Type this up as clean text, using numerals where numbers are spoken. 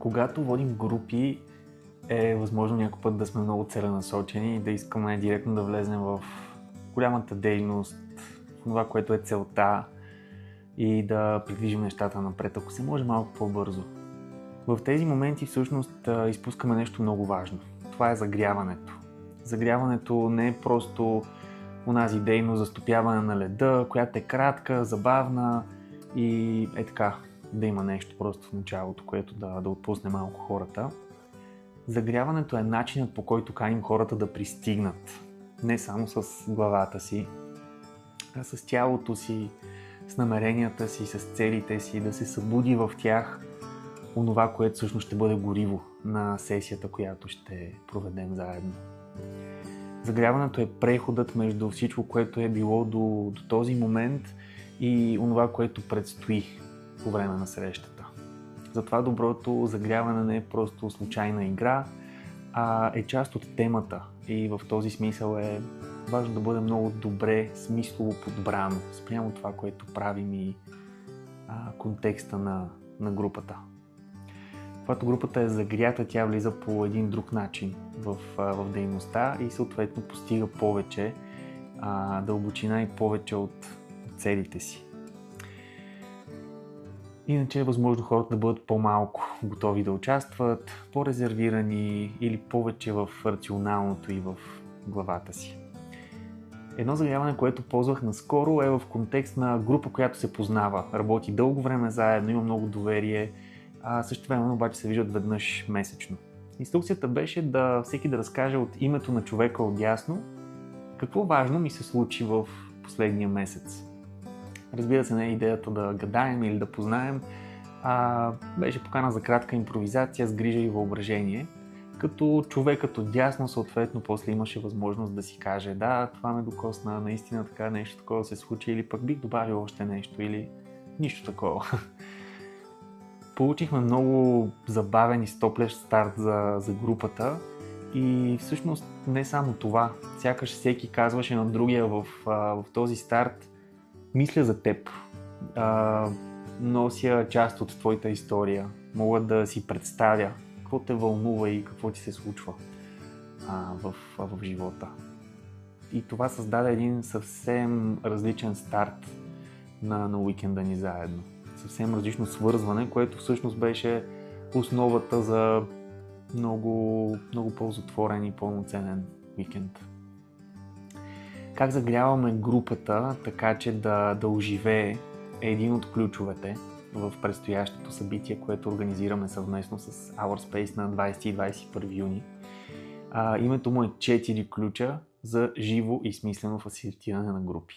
Когато водим групи, е възможно някой път да сме много целенасочени и да искаме директно да влезем в голямата дейност, в това, което е целта и да придвижим нещата напред, ако се може малко по-бързо. В тези моменти всъщност изпускаме нещо много важно. Това е загряването. Загряването не е просто онази дейност за стопяване на леда, която е кратка, забавна и е така, да има нещо просто в началото, което да отпусне малко хората. Загряването е начинът, по който каним хората да пристигнат. Не само с главата си, а с тялото си, с намеренията си, с целите си, да се събуди в тях онова, което всъщност ще бъде гориво на сесията, която ще проведем заедно. Загряването е преходът между всичко, което е било до този момент и онова, което предстои по време на срещата. Затова доброто загряване не е просто случайна игра, а е част от темата и в този смисъл е важно да бъде много добре смислово подбрано спрямо това, което правим и контекста на групата. Когато групата е загрята, тя влиза по един друг начин в дейността и съответно постига повече дълбочина и повече от целите си. Иначе е възможно хората да бъдат по-малко готови да участват, по-резервирани или повече в рационалното и в главата си. Едно загряване, което ползвах наскоро, е в контекст на група, която се познава, работи дълго време заедно, има много доверие, също време обаче се виждат веднъж месечно. Инструкцията беше всеки да разкаже от името на човека отдясно какво важно ми се случи в последния месец. Разбира се, не е идеята да гадаем или да познаем, беше покана за кратка импровизация с грижа и въображение, като човекът отдясно съответно после имаше възможност да си каже: да, това ме докосна, наистина така, нещо такова се случи, или пък бих добавил още нещо, или нищо такова. Получихме много забавен и стоплещ старт за групата и всъщност не само това, сякаш всеки казваше на другия в този старт: мисля за теб, нося част от твоята история, мога да си представя какво те вълнува и какво ти се случва в живота. И това създаде един съвсем различен старт на уикенда ни заедно. Съвсем различно свързване, което всъщност беше основата за много, много ползотворен и пълноценен уикенд. Как загряваме групата така, че да оживее, е един от ключовете в предстоящото събитие, което организираме съвместно с Our Space на 20 и 21 юни. Името му е 4 ключа за живо и смислено фасилитиране на групи.